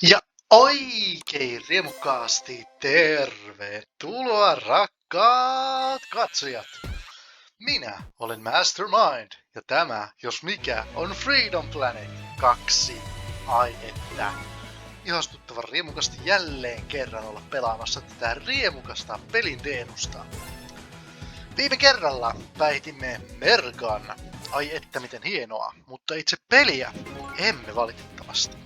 Ja oikein riemukkaasti tervetuloa rakkaat katsojat! Minä olen Mastermind ja tämä, jos mikä, on Freedom Planet 2. Ai että! Ihastuttavan riemukasti jälleen kerran olla pelaamassa tätä riemukasta pelin demosta. Viime kerralla päihitimme Mergan. Ai että miten hienoa, mutta itse peliä emme valitettavasti.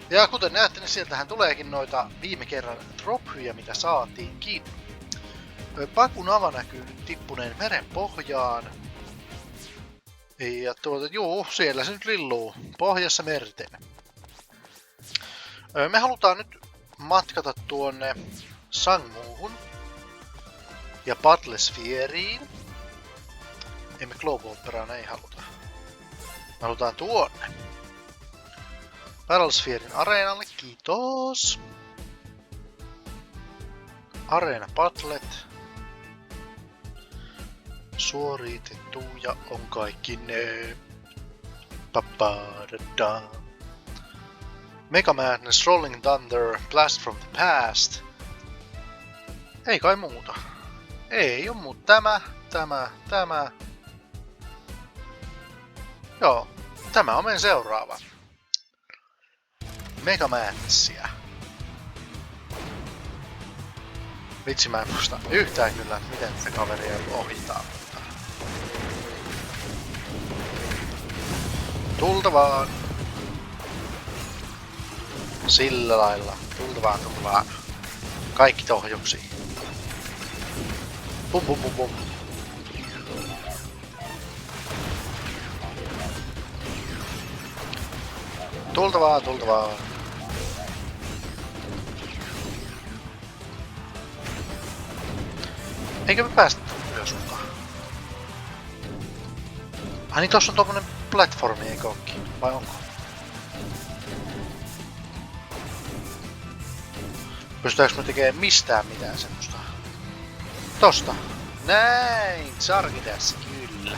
Ja kuten näette, niin sieltähän tuleekin noita viime kerran drophyjä, mitä saatiinkin. Pakun ava näkyy nyt tippuneen meren pohjaan. Ja siellä se nyt lilluu pohjassa merten. Me halutaan nyt matkata tuonne Sangmuuhun ja Battlesphereiin. Emme Globe Operaan ei haluta. Me halutaan tuonne. Battlespherein areenalle, kiitos. Areena Battlet. Suoritettuja on kaikki ne. Papadada. Mega Madness, Rolling Thunder, Blast from the Past. Ei kai muuta. Ei oo muuta. Tämä. Joo, tämä on meidän seuraava. Mega Madnessia. Vitsi, mä en muista yhtään kyllä, miten tätä kaveria ohjataan. Tulta vaan. Sillä lailla. Tulta vaan. Kaikki tohjuksiin. Pum. Tulta vaan. Eikö me päästä ylös mukaan? Ai niin, tossa on tommonen platformi, eikö ookin? Vai onko? Pystytäänkö me tekemään mistään mitään semmoista? Tosta! Näin! Sarki tässä, kyllä!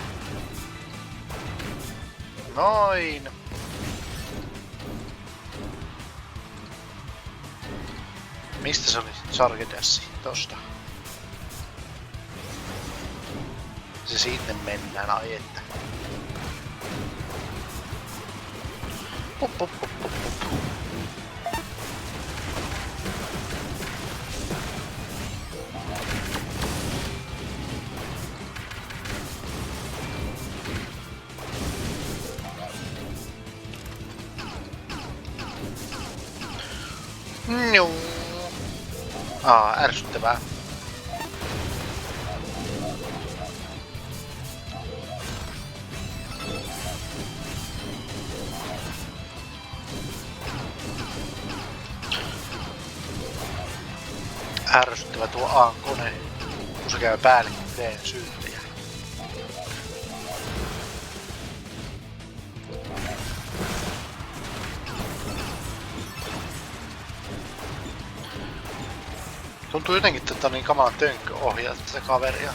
Noin! Mistä se oli sarkidessi? Tosta. Se sinne mennään, ai että. Pup. Ärsyttävää. Ärsyttävä tuo A-kone, kun se käy päälle kuin syyttäjä. Tuntuu jotenkin, että on niin kamalan tönkkö ohjata tätä kaveria.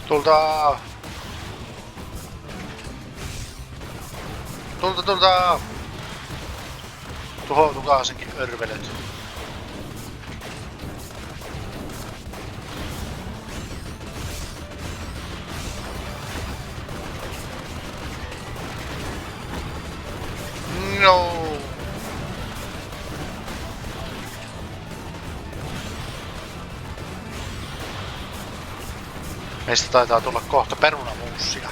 Tulta! Tuhoutukaa senkin örvelöt. No. Meistä taitaa tulla kohta perunamuussia.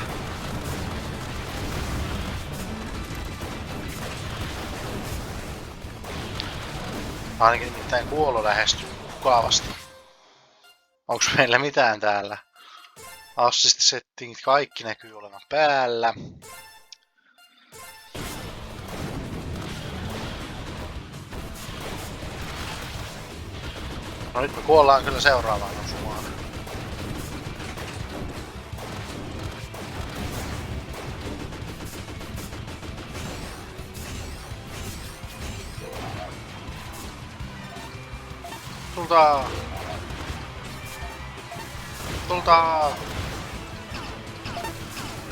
Ainakin nimittäin kuolo lähestyy uhkaavasti. Onks meillä mitään täällä? Assist settingit, kaikki näkyy olevan päällä. No nyt me kuollaan kyllä seuraavaan osumaan. Tulta! Tultaa!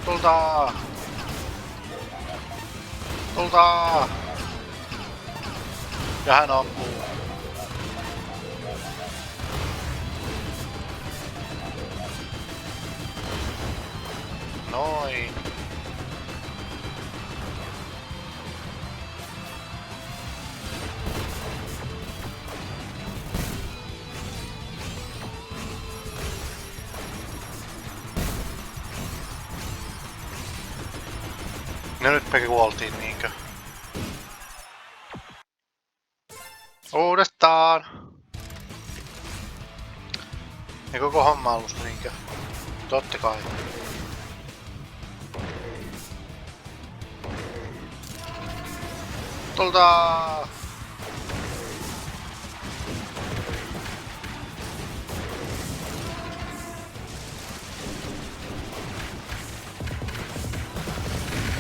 Tultaa! Tultaa! Ja hän ampuu. Noin. No nyt me kuoltiin niinkö? Uudestaan! Ja koko homma alusta niinkö? Totta kai. Tultaa!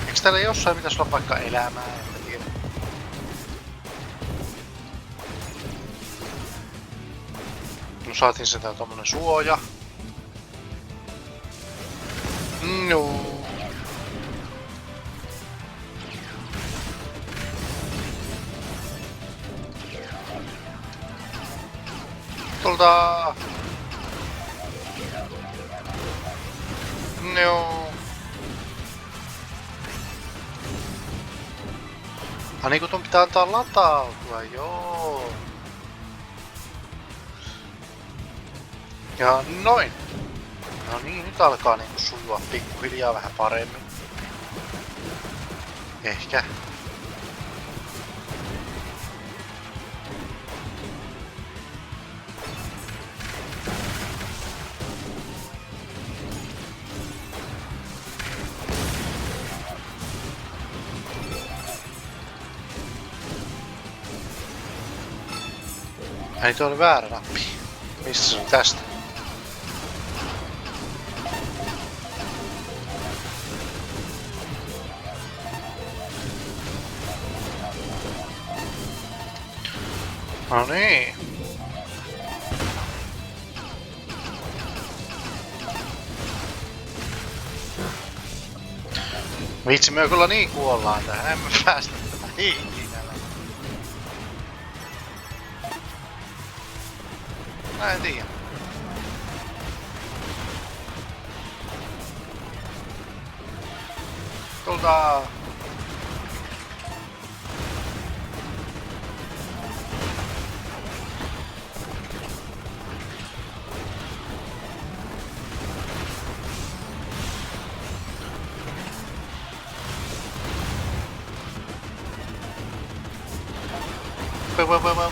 Eiks täällä jossain pitäis olla vaikka elämää? En tiedä. No saatiin sitä tommonen suoja. No. Tultaa! No. Niinku ton pitää antaa latautua, joo. Ja noin. No niin, nyt alkaa niinku sujua pikkuhiljaa vähän paremmin. Ehkä. Ei tuo oli väärä nappi. Mistä se on tästä? No niin. Vitsi, me kyllä niin kuollaan tähän. Emme päästä tätä ikinä. Mä en tiedä. Tultaa! Wow.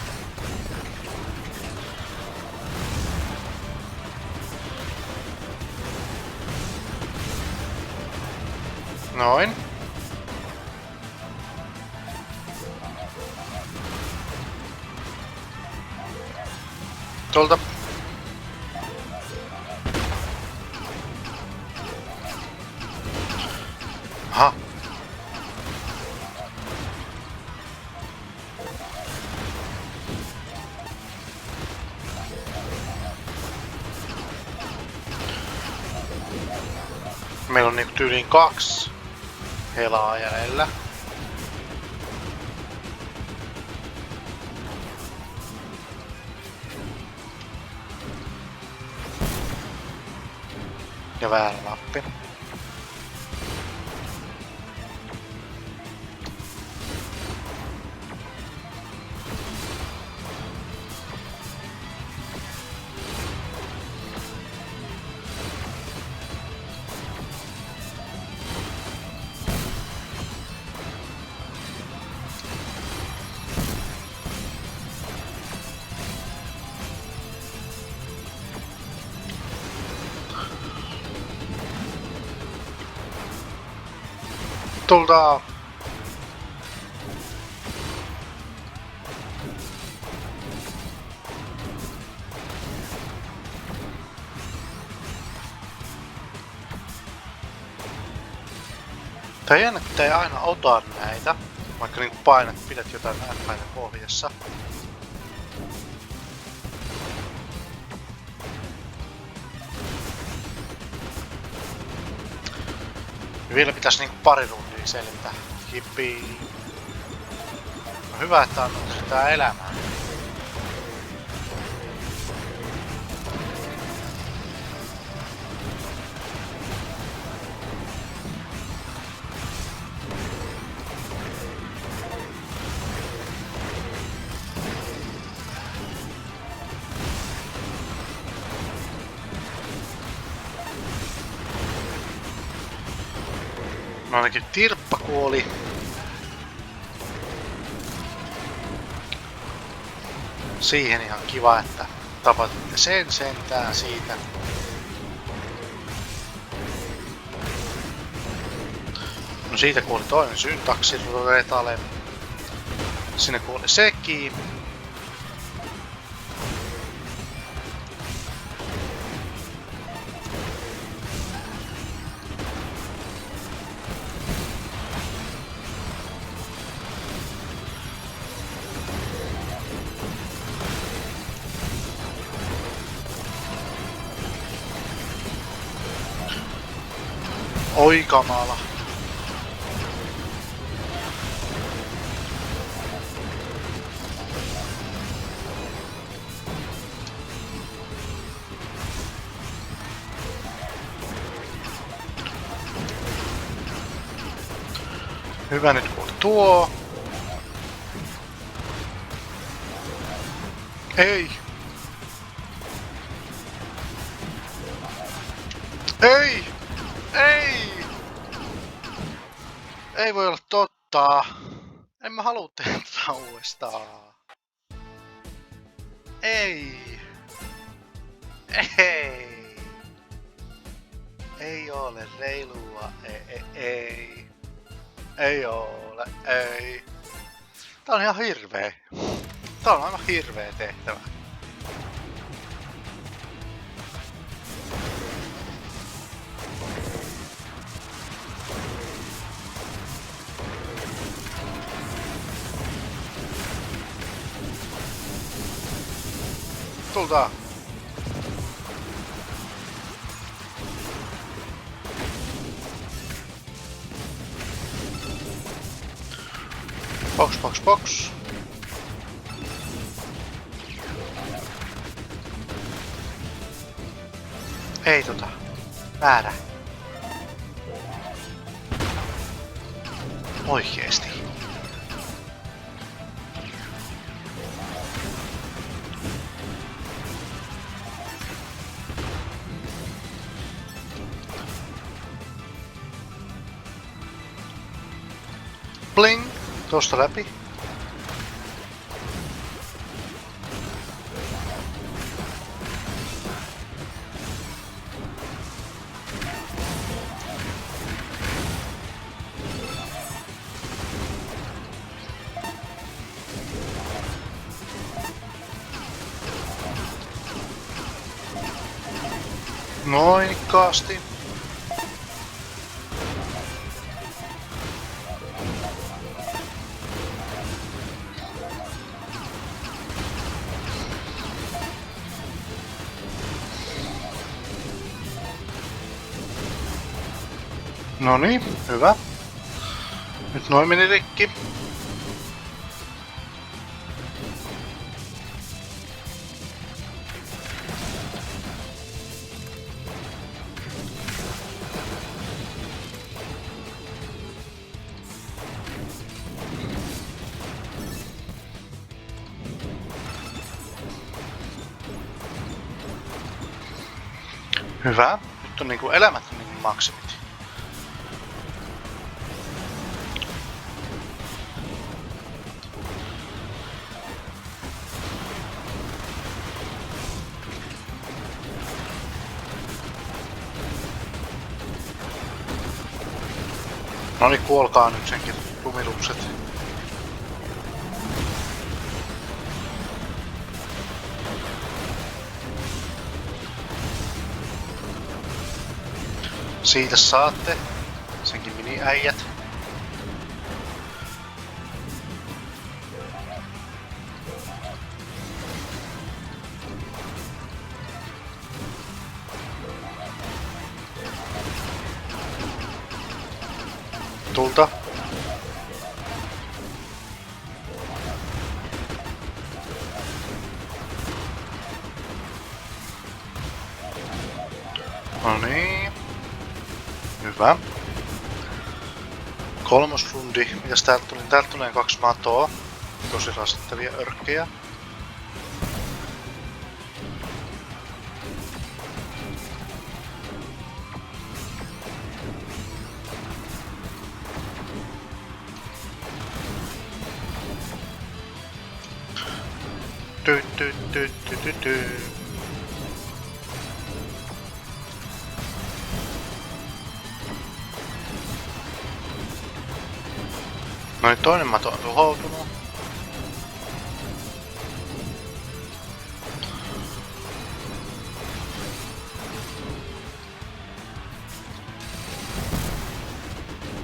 Noin. Tuolta. Aha. Meillä on niinku tyyliin 2 helaa jäljellä. Ja väärä nappi. Tultaa! Tää on jännä, kun ei aina ota näitä, vaikka niinku painat, pidät jotain näppäitä pohjassa. Vielä pitäisi niinku pari rundia selvitä. Jippii. No hyvä, että on sitä elämää. No ainakin Tirppa kuoli. Siihen ihan kiva, että tapatitte sen sentään siitä. No siitä kuoli toinen syntaksiretale. Sinne kuoli sekin. Oi kamala. Hyvä, nyt kuuli tuo. Ei. Ei! Ei! Ei voi olla totta. En mä halua tehdä tätä uudestaan. Ei. Ei. Ei ole reilua. Ei. Ei ole. Ei. Tää on ihan hirveä. Tää on aivan hirveä tehtävä. Tultaan. Box, box, box. Ei väärä. Oikeesti. Bling! Tosta läpi. Noinikkaasti. Noniin, hyvä. Nyt noin meni rikki. Hyvä. Nyt on niinku elämät niinku maksimit. Noni, kuolkaa nyt senkin lumilukset. Siitä saatte senkin mini-äijät. tulta. No niin. Hyvä. Kolmos rundi. Mitäs täältä tuli? Täältä tulee 2 matoa. Tosi rasittavia örkkejä. No niin, toinen mato on tuhoutunut.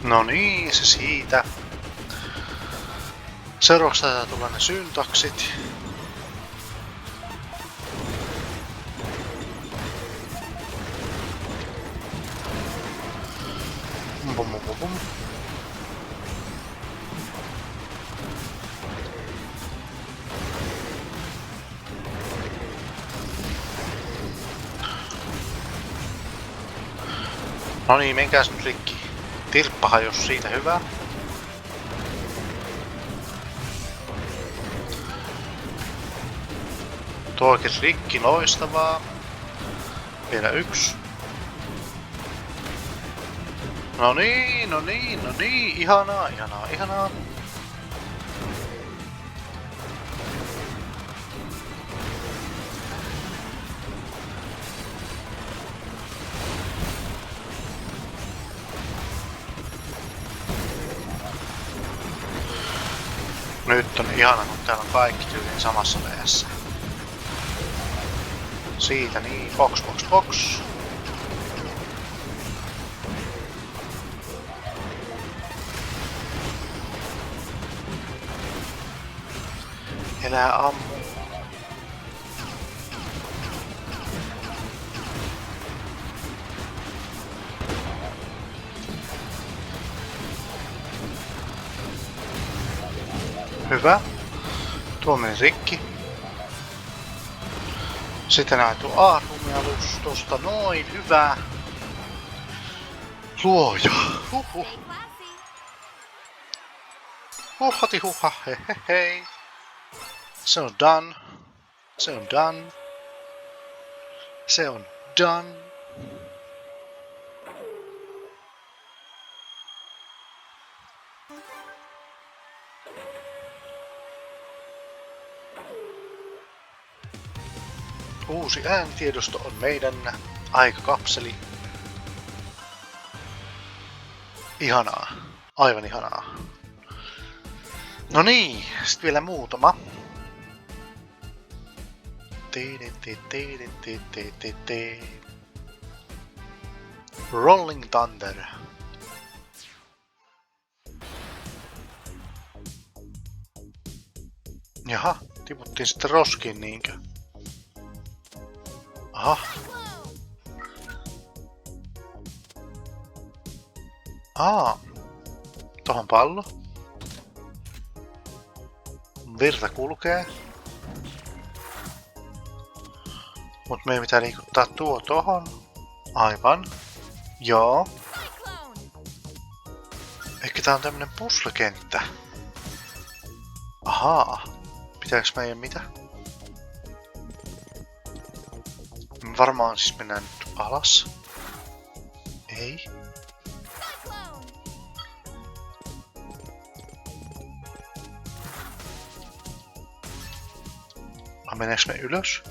No niin, se siitä. Seuraavaksi taitaa tulla ne syntaksit. Bum. No niin, menkääs nyt rikki. Tirppahan jos siitä hyvä. Tuo oikein rikki, loistavaa. Vielä 1. No niin. Ihanaa. Nyt on ihana, kun täällä on kaikki tyyliin samassa leessä. Siitä niin, box. Elää ammu. Hyvä. Tuo meni rikki. Sitten näytyy A-rumialus tosta noin. Hyvä. Luoja. Huhati huha. Hei. Se on done. Uusi äänitiedosto on meidän aikakapseli. Ihanaa. Aivan ihanaa. No niin, sit vielä muutama. Rolling Thunder. Jaha, tiputtiin sitten roskiin niinkö? Aha. Tohon pallo. Virta kulkee. Mut meidän pitää liikuttaa tuo tohon. Aivan. Joo. Ehkä tää on tämmönen puzzle-kenttä. Ahaa. Pitääks meidän mitä? Varmaan siis mennään nyt alas. Ei. Meneekö me ylös?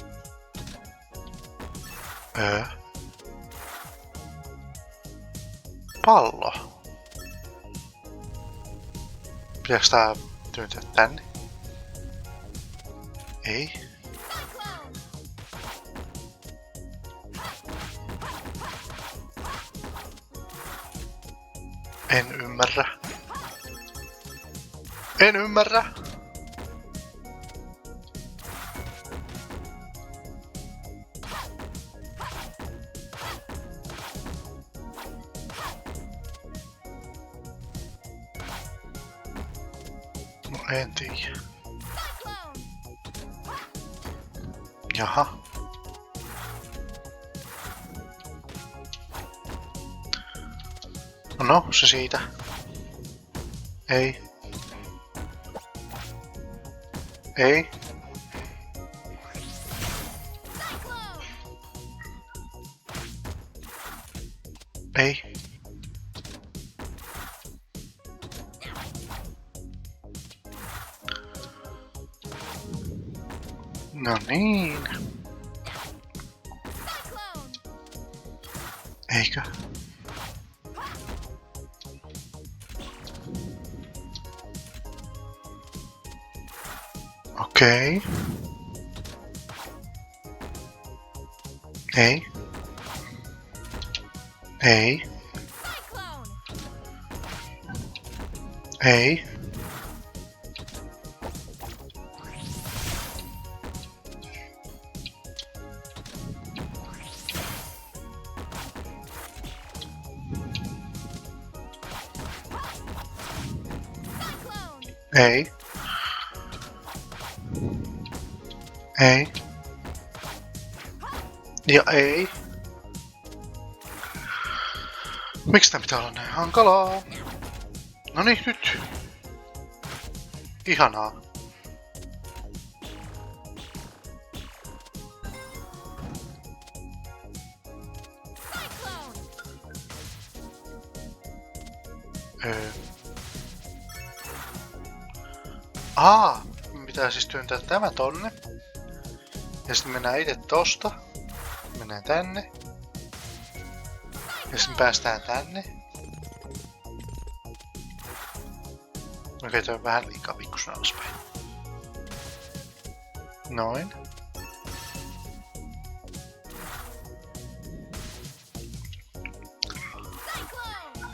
Pallo. Pitääks tää työntää tänne? Ei. En ymmärrä. En tiedä. Jaha. No, se siitä. Ei. Ei. Ei. No niin. Eikö? Okei. Ei. Ei. Ei. Ei. Ei. Ja ei. Miksi tää pitää olla näin hankalaa? Noniin nyt. Ihanaa. Pitää siis työntää tämä tonne. Ja sitten mennään itse tosta. Mennään tänne. Ja sitten päästään tänne. Okei, toi on vähän liikaa pikkusen alaspäin. Noin.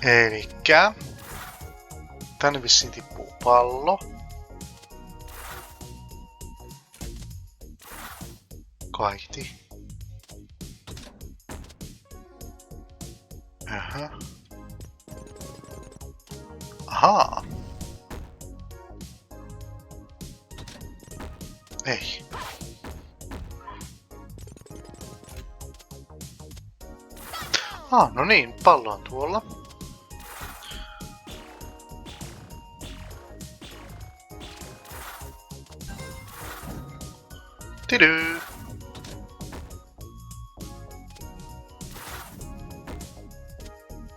Elikkä tänne vissiin tippuu pallo. Kaikti. Aha. Ahaa. Ei. No niin, pallo on tuolla. Tidy.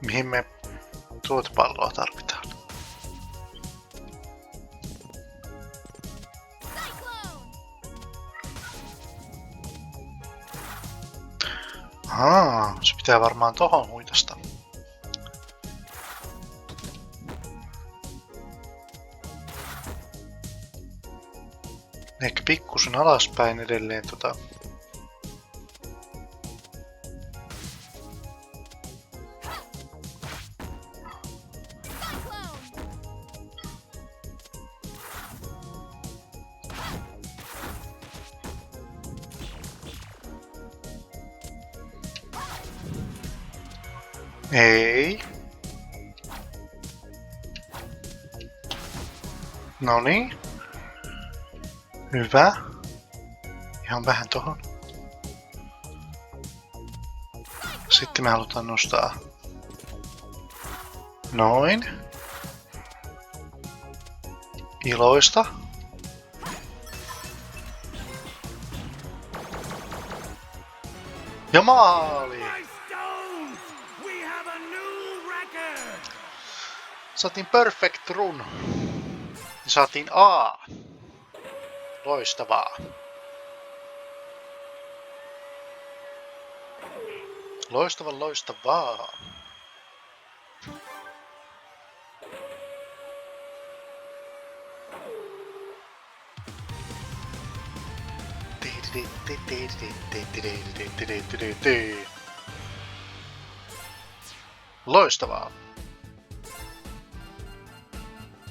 Mihin me tuota palloa tarvitaan? Se pitää varmaan tohon huitasta. Ehkä pikkusen alaspäin edelleen Ei. Noniin. Hyvä. Ihan vähän tohon. Sitten me halutaan nostaa. Noin. Iloista. Ja maali! Saatiin perfect run. Ja saatiin A. Loistavaa. Loistavaa. Loistavaa.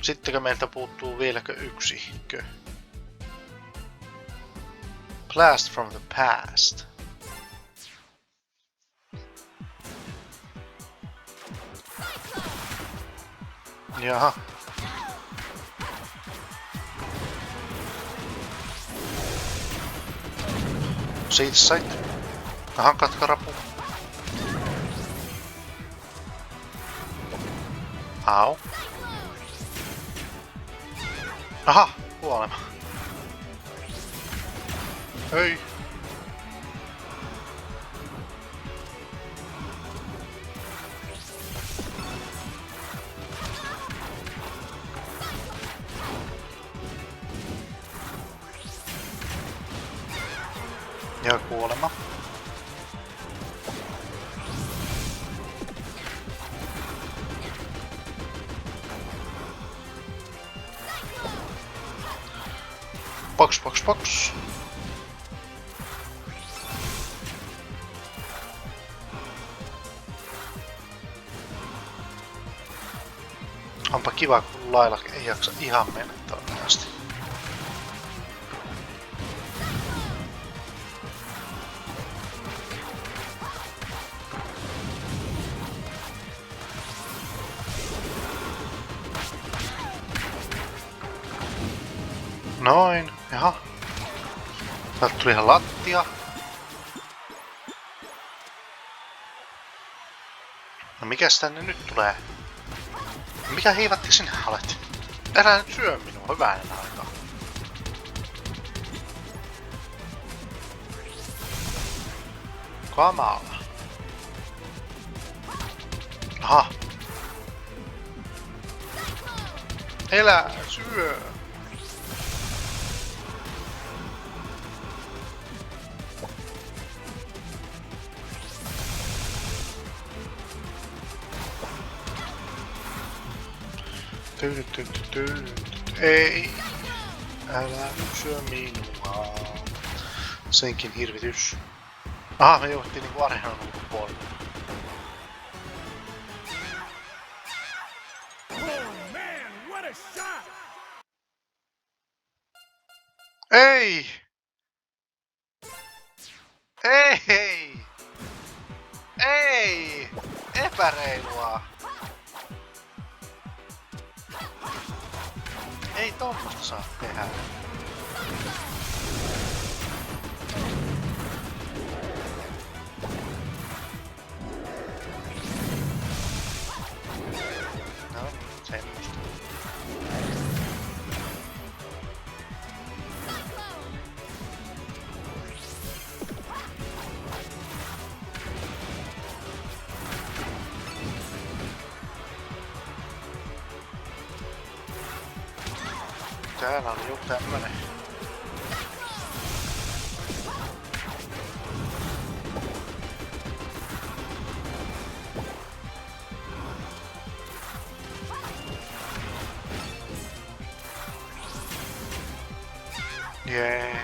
Sittenkö meiltä puuttuu vieläkö yksikö? Blast from the past. Jaha. Siitä sait. Aha, katkarapu. Au. Aha, kuolema. Hei. Ja kuolema. Box. Onpa kiva, kun lailla ei jaksa ihan mennä tonne asti. Noin, jaha. Täältä tuli ihan lattia. No mikäs tänne nyt tulee? Mikä hiivatti sinä olet? Älä nyt syö minua hyvänen aikaa. Kamala. Aha. Elä, syö. Ei. Älä nyt syö minua. Senkin hirvitys. Aha, me johdettiin niinku areenan ulkopuolelle. Ei! Ei! Ei! Epäreilua! Ei tommosta saa tehdä. No, semmoista. Täällä oli joku tämmönen. Jee.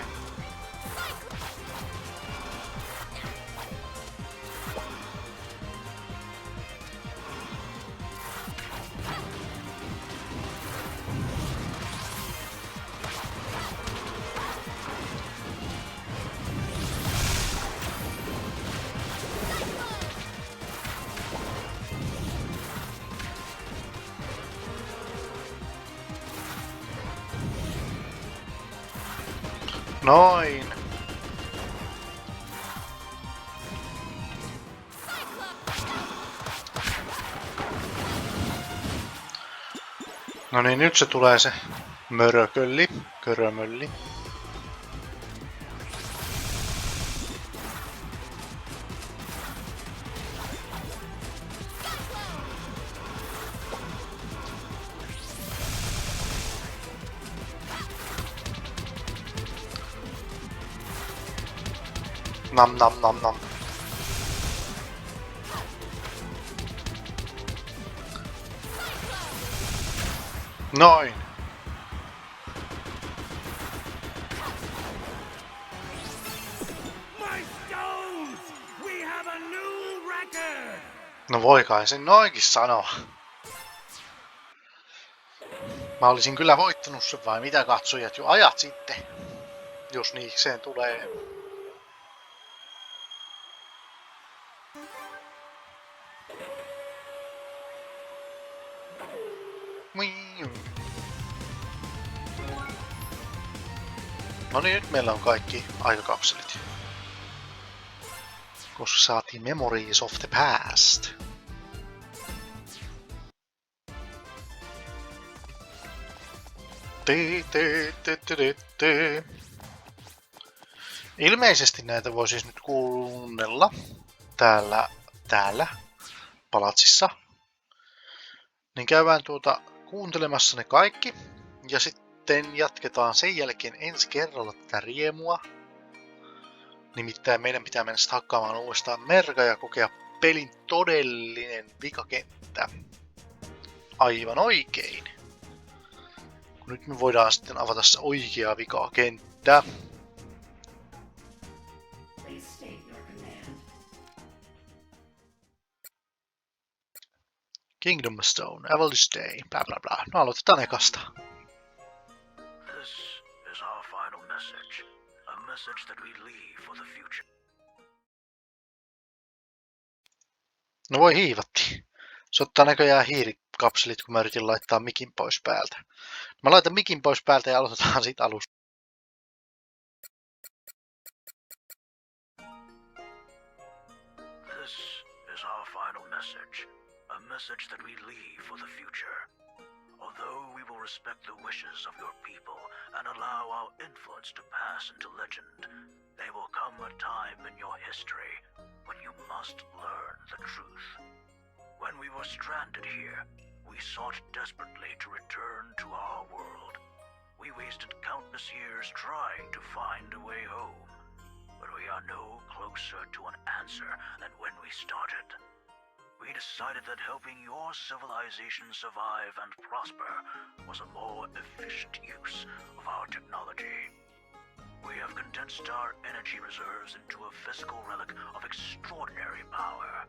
Noin. No niin, nyt se tulee se mörökölli, körömölli. Nam nam nam nam. Noin. No voi kai sen noinkin sanoa. Mä olisin kyllä voittanut sen vai mitä katsojat jo ajat sitten. Jos niikseen tulee. No niin, nyt meillä on kaikki aikakapselit. koska saatiin Memories of the Past. Ilmeisesti näitä voi siis nyt kuunnella täällä palatsissa. Niin käydään kuuntelemassa ne kaikki. Ja sitten jatketaan sen jälkeen ensi kerralla tätä riemua. Nimittäin meidän pitää mennä sitten hakkaamaan uudestaan merga ja kokea pelin todellinen vikakenttä. Aivan oikein. Nyt me voidaan sitten avata se oikea vikakenttä. Kingdom Stone, Avalanche Day, bla bla bla. No aloitetaan ekasta. This is our final message. A message that we leave for the future. No voi hiivatti. Se ottaa näköjään hiirikapselit, kun mä yritin laittaa mikin pois päältä. Mä laitan mikin pois päältä ja aloitetaan siitä alusta. This is our final message. A message that we leave for the future. Although we will respect the wishes of your people and allow our influence to pass into legend, there will come a time in your history when you must learn the truth. When we were stranded here, we sought desperately to return to our world. We wasted countless years trying to find a way home, but we are no closer to an answer than when we started. We decided that helping your civilization survive and prosper was a more efficient use of our technology. We have condensed our energy reserves into a physical relic of extraordinary power.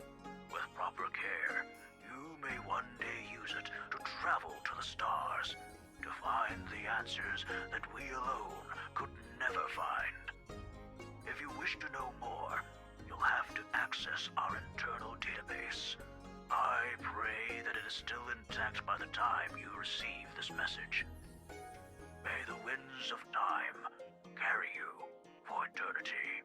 With proper care, you may one day use it to travel to the stars, to find the answers that we alone could never find. If you wish to know more, you'll have to access our internal database. I pray that it is still intact by the time you receive this message. May the winds of time carry you for eternity.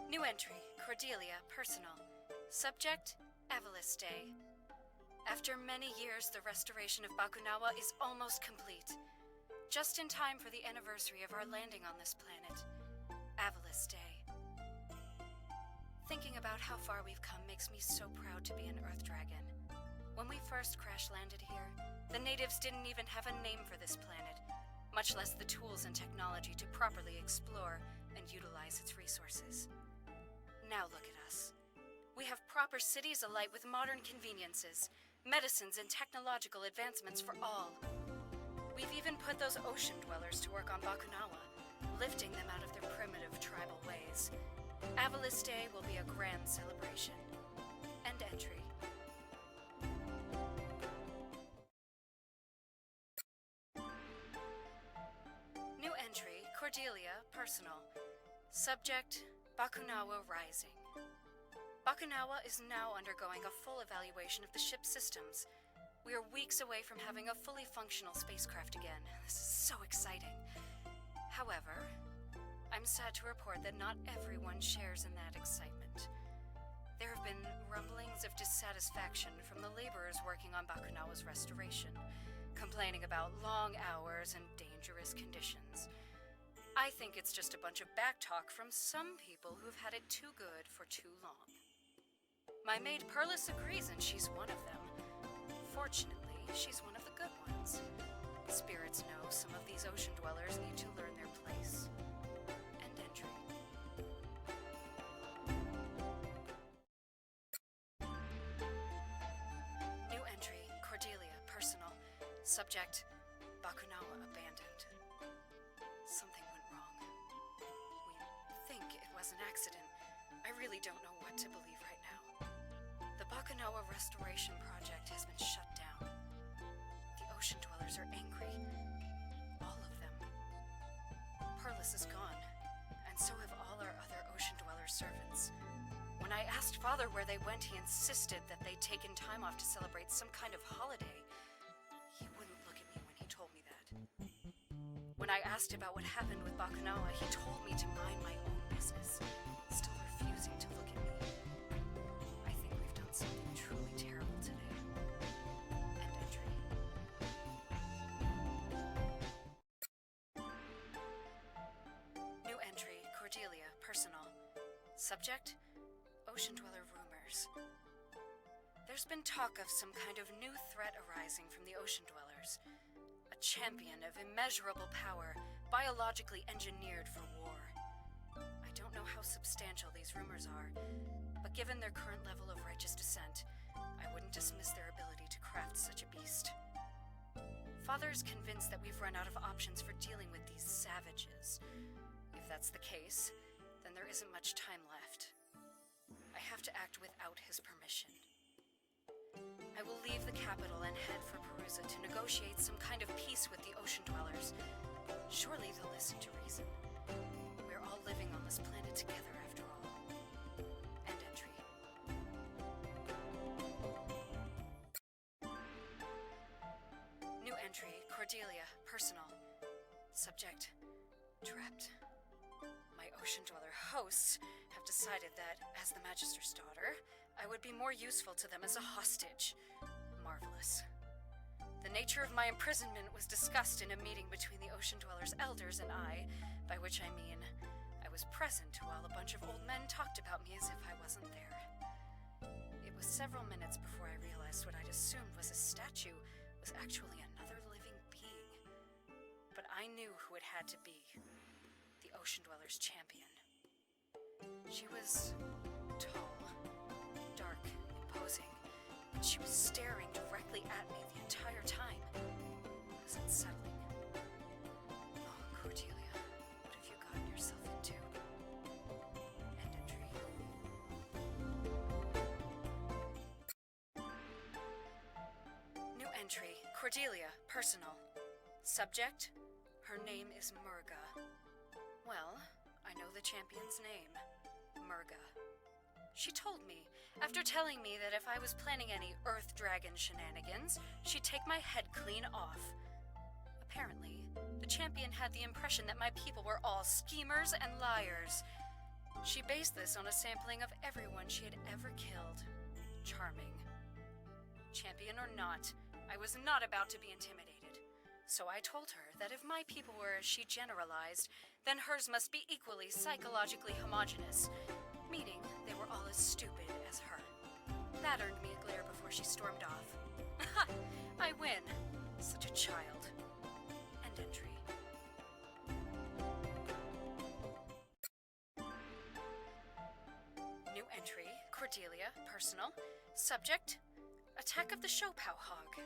New entry, Cordelia, personal. Subject, Avalanche Day. After many years, the restoration of Bakunawa is almost complete. Just in time for the anniversary of our landing on this planet. Avalanche Day. Thinking about how far we've come makes me so proud to be an Earth Dragon. When we first crash-landed here, the natives didn't even have a name for this planet, much less the tools and technology to properly explore and utilize its resources. Now look at us. We have proper cities alight with modern conveniences, medicines and technological advancements for all. We've even put those ocean dwellers to work on Bakunawa, lifting them out of their primitive tribal ways. Avalanche Day will be a grand celebration. End entry. New entry, Cordelia, personal. Subject, Bakunawa Rising. Bakunawa is now undergoing a full evaluation of the ship's systems. We are weeks away from having a fully functional spacecraft again. This is so exciting. However, I'm sad to report that not everyone shares in that excitement. There have been rumblings of dissatisfaction from the laborers working on Bakunawa's restoration, complaining about long hours and dangerous conditions. I think it's just a bunch of backtalk from some people who've had it too good for too long. My maid Perlis agrees, and she's one of them. Fortunately, she's one of the good ones. Spirits know some of these ocean dwellers need to learn their place. End entry. New entry, Cordelia, personal. Subject, Bakunawa abandoned. Something went wrong. We think it was an accident. I really don't know what to believe right now. The Bakunawa restoration project has been shut down. The ocean dwellers are angry. All of them. Perlis is gone, and so have all our other ocean dweller servants. When I asked Father where they went, he insisted that they'd taken time off to celebrate some kind of holiday. He wouldn't look at me when he told me that. When I asked about what happened with Bakunawa, he told me to mind my own business, still refusing to look at me. I think we've done something truly terrible today. End entry. New entry, Cordelia, personal. Subject, Ocean Dweller rumors. There's been talk of some kind of new threat arising from the Ocean Dwellers. A champion of immeasurable power, biologically engineered for war. I don't know how substantial these rumors are, but given their current level of righteous descent, I wouldn't dismiss their ability to craft such a beast. Father is convinced that we've run out of options for dealing with these savages. If that's the case, then there isn't much time left. I have to act without his permission. I will leave the capital and head for Perusa to negotiate some kind of peace with the Ocean Dwellers. Surely they'll listen to reason. We're all living on this planet together after all. End entry. New entry, Cordelia, personal. Subject, trapped. My Ocean Dweller hosts have decided that, as the Magister's daughter, I would be more useful to them as a hostage. Marvelous. The nature of my imprisonment was discussed in a meeting between the Ocean Dwellers' elders and I, by which I mean I was present while a bunch of old men talked about me as if I wasn't there. It was several minutes before I realized what I'd assumed was a statue was actually another living being. But I knew who it had to be. The Ocean Dwellers' champion. She was tall, dark, imposing, and she was staring directly at me the entire time. It was unsettling. Oh, Cordelia, what have you gotten yourself into? End entry. New entry, Cordelia, personal. Subject, her name is Murga. Well, I know the champion's name, Murga. She told me, after telling me that if I was planning any Earth Dragon shenanigans, she'd take my head clean off. Apparently, the champion had the impression that my people were all schemers and liars. She based this on a sampling of everyone she had ever killed. Charming. Champion or not, I was not about to be intimidated. So I told her that if my people were as she generalized, then hers must be equally psychologically homogeneous, meaning they were all as stupid as her. That earned me a glare before she stormed off. Ha! I win. Such a child. End entry. New entry, Cordelia, personal. Subject, attack of the Shopao hog.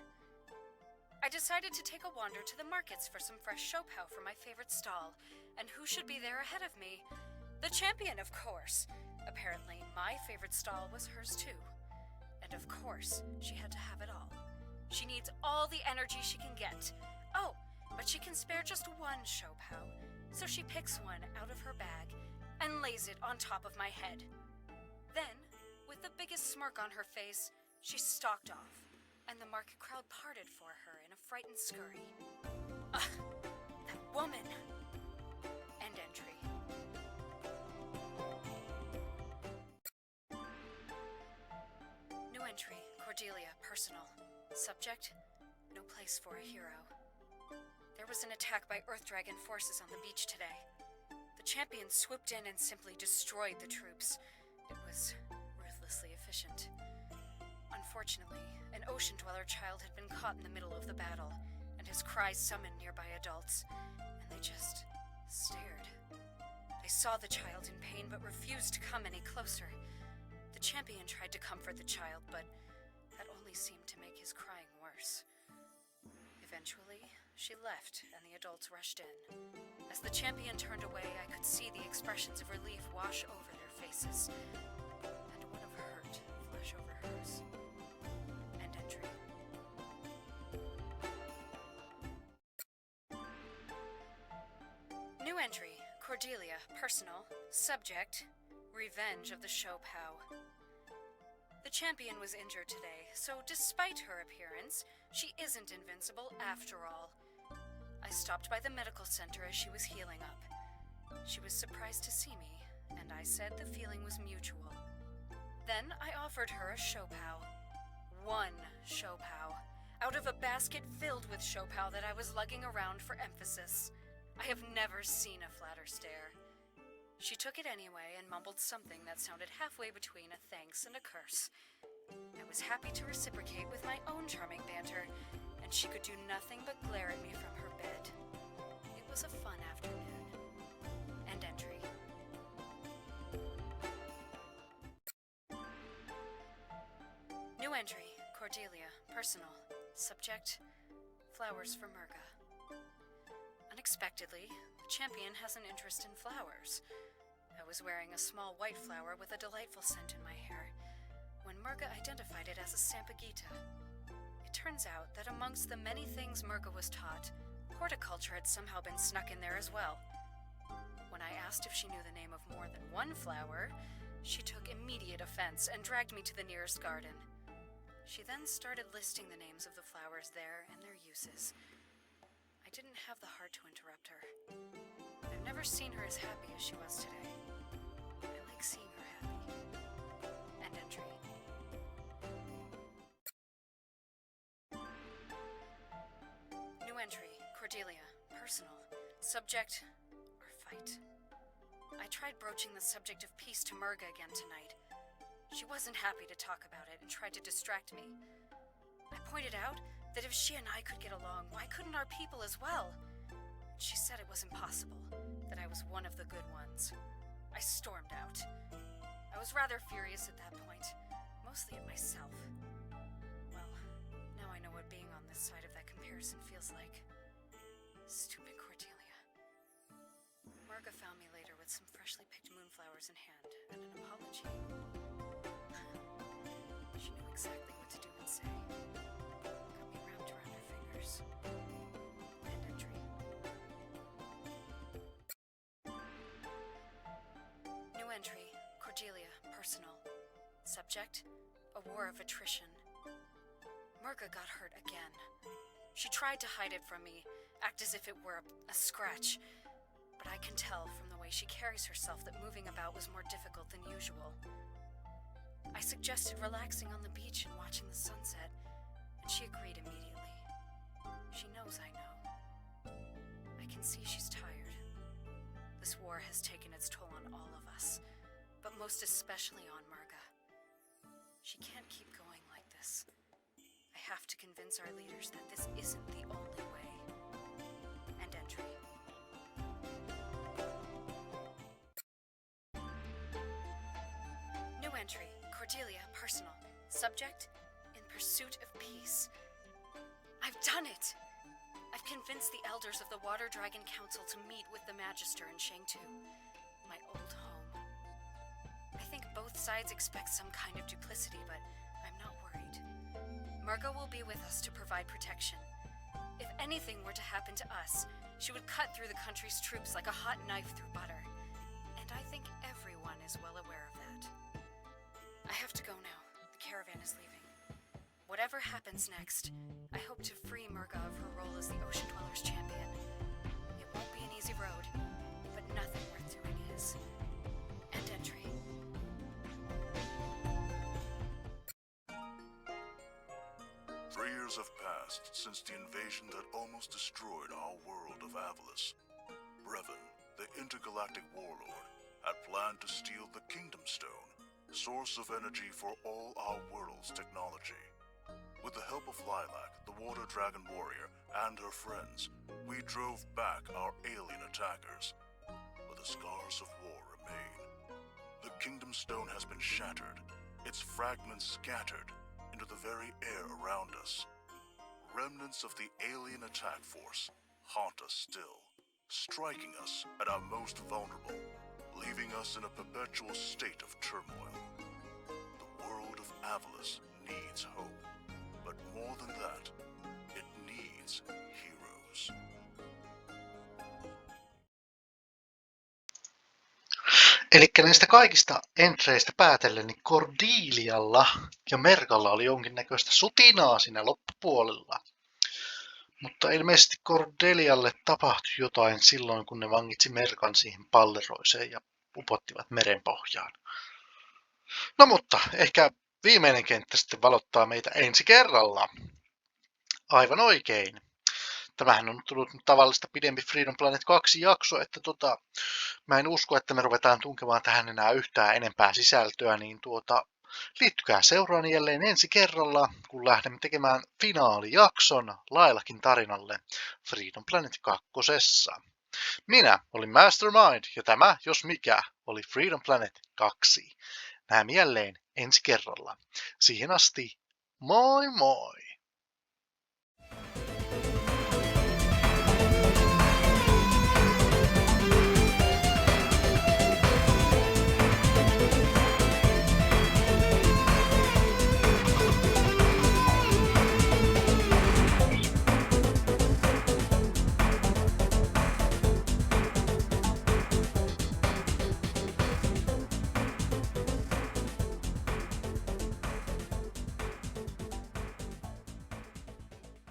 I decided to take a wander to the markets for some fresh Shopao for my favorite stall, and who should be there ahead of me? The champion, of course. Apparently, my favorite stall was hers too. And of course, she had to have it all. She needs all the energy she can get. Oh, but she can spare just one Shopao, so she picks one out of her bag and lays it on top of my head. Then, with the biggest smirk on her face, she stalked off, and the market crowd parted for her in a frightened scurry. Ugh, that woman! End entry. New entry, Cordelia, personal. Subject, no place for a hero. There was an attack by Earth Dragon forces on the beach today. The champion swooped in and simply destroyed the troops. It was ruthlessly efficient. Unfortunately, an Ocean Dweller child had been caught in the middle of the battle, and his cries summoned nearby adults, and they just stared. They saw the child in pain but refused to come any closer. The champion tried to comfort the child, but that only seemed to make his crying worse. Eventually, she left, and the adults rushed in. As the champion turned away, I could see the expressions of relief wash over their faces, and one of hurt flash over hers. End entry. New entry, Cordelia, personal. Subject, revenge of the Shopao. The champion was injured today, so despite her appearance, she isn't invincible after all. I stopped by the medical center as she was healing up. She was surprised to see me, and I said the feeling was mutual. Then I offered her a Shopao. One Shopao, out of a basket filled with Shopao that I was lugging around for emphasis. I have never seen a flatter stare. She took it anyway and mumbled something that sounded halfway between a thanks and a curse. I was happy to reciprocate with my own charming banter, and she could do nothing but glare at me from her bed. It was a fun afternoon. End entry. New entry, Cordelia, personal. Subject, flowers for Murga. Unexpectedly, the champion has an interest in flowers. I was wearing a small white flower with a delightful scent in my hair, when Murga identified it as a Sampaguita. It turns out that amongst the many things Murga was taught, horticulture had somehow been snuck in there as well. When I asked if she knew the name of more than one flower, she took immediate offense and dragged me to the nearest garden. She then started listing the names of the flowers there and their uses. I didn't have the heart to interrupt her. I've never seen her as happy as she was today. I like seeing her happy. End entry. New entry, Cordelia, personal. Subject, or fight. I tried broaching the subject of peace to Murga again tonight. She wasn't happy to talk about it and tried to distract me. I pointed out that if she and I could get along, why couldn't our people as well? She said it was impossible, that I was one of the good ones. I stormed out. I was rather furious at that point, mostly at myself. Well, now I know what being on this side of that comparison feels like. Stupid Cordelia. Murga found me later with some freshly picked moonflowers in hand and an apology. She knew exactly what to do and say. Got me wrapped around her fingers. End entry. New entry, Cordelia, personal. Subject, a war of attrition. Murga got hurt again. She tried to hide it from me, act as if it were a scratch. But I can tell from the way she carries herself that moving about was more difficult than usual. I suggested relaxing on the beach and watching the sunset, and she agreed immediately. She knows I know. I can see she's tired. This war has taken its toll on all of us, but most especially on Murga. She can't keep going like this. I have to convince our leaders that this isn't the only way. End entry. New entry, Cordelia, personal. Subject, in pursuit of peace. I've done it! I've convinced the elders of the Water Dragon Council to meet with the Magister in Shangtu, my old home. I think both sides expect some kind of duplicity, but I'm not worried. Murga will be with us to provide protection. If anything were to happen to us, she would cut through the country's troops like a hot knife through butter. And I think everyone is well aware of that. I have to go now. The caravan is leaving. Whatever happens next, I hope to free Murga of her role as the Ocean Dwellers champion. It won't be an easy road, but nothing worth doing is. End entry. Years have passed since the invasion that almost destroyed our world of Avalis. Brevin, the intergalactic warlord, had planned to steal the Kingdom Stone, source of energy for all our world's technology. With the help of Lilac, the Water Dragon warrior, and her friends, we drove back our alien attackers. But the scars of war remain. The Kingdom Stone has been shattered, its fragments scattered into the very air around us. Remnants of the alien attack force haunt us still, striking us at our most vulnerable, leaving us in a perpetual state of turmoil. The world of Avalis needs hope, but more than that, it needs heroes. Elikkä näistä kaikista entreistä päätellen, niin Cordelialla ja Merkalla oli jonkinnäköistä sutinaa siinä loppupuolella. Mutta ilmeisesti Cordelialle tapahtui jotain silloin, kun ne vangitsi Merkan siihen palleroiseen ja upottivat merenpohjaan. No mutta ehkä viimeinen kenttä sitten valottaa meitä ensi kerralla. Aivan oikein. Tämähän on tullut tavallista pidempi Freedom Planet 2 jakso, että mä en usko, että me ruvetaan tunkemaan tähän enää yhtään enempää sisältöä, niin liittykää seuraani jälleen ensi kerralla, kun lähdemme tekemään finaalijakson Lailakin tarinalle Freedom Planet 2. Minä olin Mastermind ja tämä, jos mikä, oli Freedom Planet 2. Näemme jälleen ensi kerralla. Siihen asti, moi moi!